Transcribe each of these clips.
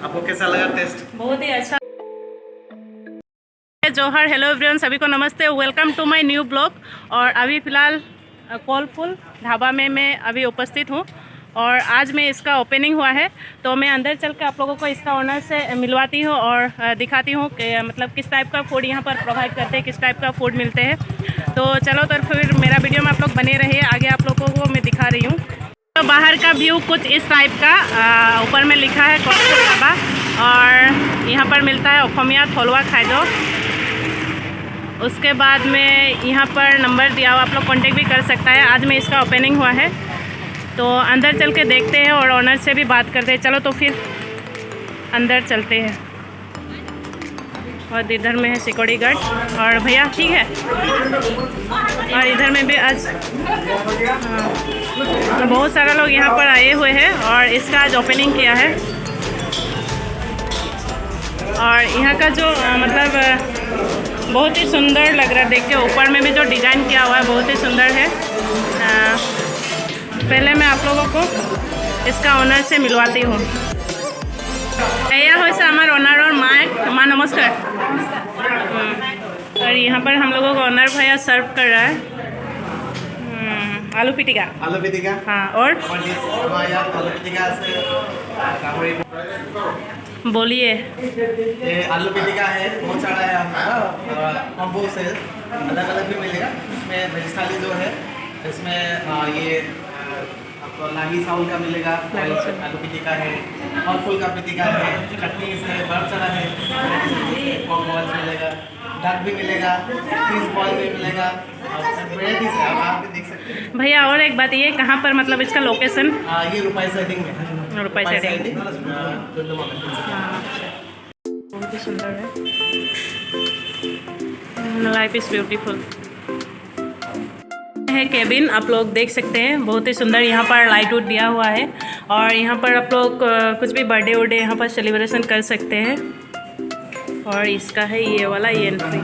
आपको कैसा लगा टेस्ट? बहुत ही अच्छा। जोहर, हेलो एवरीवन, सभी को नमस्ते, welcome to my new blog. और अभी फ़िलहाल कोलफुल ढाबा में मैं अभी उपस्थित हूँ और आज में इसका ओपनिंग हुआ है, तो मैं अंदर चल के आप लोगों को इसका ओनर से मिलवाती हूँ और दिखाती हूँ कि मतलब किस टाइप का फूड यहाँ पर प्रोवाइड करते हैं, किस टाइप का फूड मिलते हैं। तो चलो, तो फिर मेरा वीडियो में आप लोग बने रहिए, आगे आप लोगों को मैं दिखा रही हूँ। तो बाहर का व्यू कुछ इस टाइप का, ऊपर में लिखा है कोलफुल ढाबा और यहाँ पर मिलता है ओखमिया थलुआ खाद्य। उसके बाद में यहाँ पर नंबर दिया हुआ, आप लोग कांटेक्ट भी कर सकता है। आज में इसका ओपनिंग हुआ है, तो अंदर चल के देखते हैं और ओनर से भी बात करते हैं। चलो तो फिर अंदर चलते हैं। और इधर में है सिक्योरिटी गार्ड और भैया, ठीक है। और इधर में भी आज बहुत सारा लोग यहाँ पर आए हुए हैं और इसका आज ओपनिंग किया है। और यहाँ का जो मतलब बहुत ही सुंदर लग रहा है देख के, ऊपर में भी जो डिज़ाइन किया हुआ है बहुत ही सुंदर है। पहले मैं आप लोगों को इसका ओनर से मिलवाती हूँ। एया होइसे हमार ओनर और माँ नमस्कार। और यहाँ पर हम लोगों को ओनर भैया सर्व कर रहा है आलू पिटिका। आलू पिटिका, हाँ, और आलू पिटिका से बोलिए। ये आलू पिटिका है, बहुत सारा है हमारा कॉम्बो से, अलग अलग भी मिलेगा। इसमें वेज थाली जो है, इसमें ये आपको लाही साउल का मिलेगा, आलू पिटिका है, और फुल का पिटिका है, चटनी है, बर्फ चना है, पॉप बॉल्स मिलेगा, डक भी मिलेगा, फिश बॉल भी मिलेगा, वेराइटीज है, आप भी देख सकते हैं। भैया और एक बात, ये कहाँ पर मतलब इसका लोकेशन? ये रुपये सेटिंग में है। रुपये सेटिंग। हाँ, बहुत ही सुंदर है। लाइफ इज़ ब्यूटीफुल है। केबिन आप लोग देख सकते हैं, बहुत ही सुंदर। यहाँ पर लाइट वुड दिया हुआ है और यहाँ पर आप लोग कुछ भी बर्थडे वर्डे यहाँ पर सेलिब्रेशन कर सकते हैं। और इसका है ये वाला, ये एंट्री।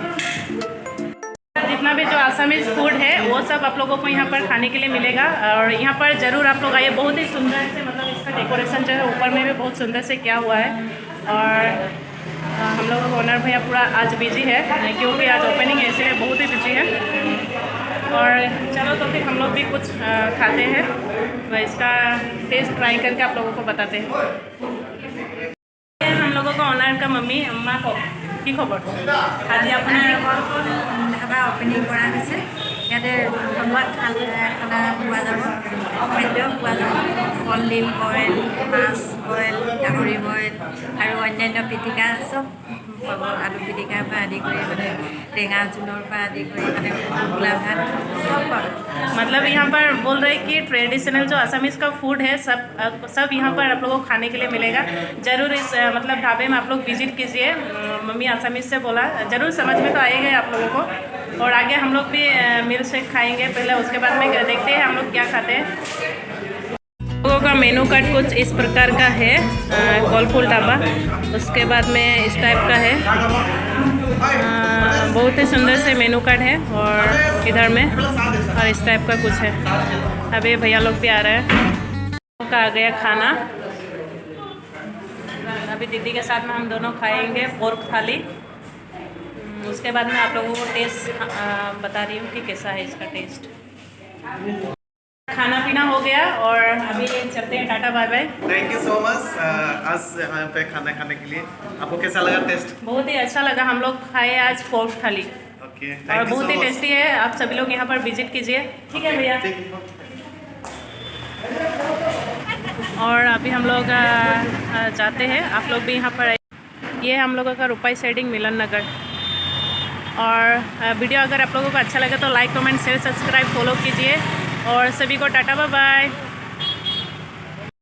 जितना भी जो आसामीज फूड है वो सब आप लोगों को यहाँ पर खाने के लिए मिलेगा और यहाँ पर ज़रूर आप लोग आइए। बहुत ही सुंदर से मतलब इसका डेकोरेशन जो है ऊपर में भी बहुत सुंदर से किया हुआ है। और हम लोगों का ओनर भैया पूरा आज बिजी है क्योंकि आज ओपनिंग है, इसलिए बहुत ही बिजी है। और चलो तो फिर हम लोग भी कुछ खाते हैं, इसका टेस्ट ट्राई करके आप लोगों को बताते हैं। हम लोगों का ओनर का मम्मी अम्मा को কি খবৰ? আজি আপোনাৰ ধাবা অপেনিং কৰা হৈছে। ইয়াতে থলুৱা খানা পোৱা যাব, খাদ্য পোৱা যাব, কলডিল বইল, মাছ বইল, গাহৰি বইল আৰু অন্যান্য পিটিকা চব পাব। আলু পিটিকাৰ পৰা আদি কৰি মানে টেঙা জোলৰ পৰা আদি কৰি মানে টোপোলা ভাত सब पाओ। मतलब यहाँ पर बोल रहे हैं कि ट्रेडिशनल जो असमीज़ का फूड है सब यहाँ पर आप लोगों को खाने के लिए मिलेगा। ज़रूर इस मतलब ढाबे में आप लोग विजिट कीजिए। मम्मी असमीज़ से बोला, ज़रूर समझ में तो आएगा आप लोगों को। और आगे हम लोग भी मिल शेक खाएंगे पहले, उसके बाद में देखते हैं हम लोग क्या खाते हैं। लोगों का मेनू कार्ड कुछ इस प्रकार का है, कोलफुल ढाबा। उसके बाद में इस टाइप का है, बहुत ही सुंदर से मेनू कार्ड है। और इधर में और इस टाइप का कुछ है। अभी भैया लोग भी आ रहे हैं, का आ गया खाना। अभी दीदी के साथ में हम दोनों खाएंगे पोर्क थाली। उसके बाद में आप लोगों को टेस्ट बता रही हूँ कि कैसा है इसका टेस्ट। खाना पीना हो गया और अभी चलते हैं, tata bye bye. Thank you so much आज यहाँ पे खाना खाने के लिए। आपको कैसा लगा टेस्ट? बहुत ही अच्छा लगा। हम लोग खाए आज पोर्क थाली और बहुत ही टेस्टी है। आप सभी लोग यहाँ पर विजिट कीजिए, ठीक है भैया। और अभी हम लोग जाते हैं, आप लोग भी यहाँ पर आइए। ये हम लोगों का रुपये सेटिंग मिलन नगर। और वीडियो अगर आप लोगों को अच्छा लगे तो like comment share subscribe follow कीजिए और सभी को टाटा बाय बाय।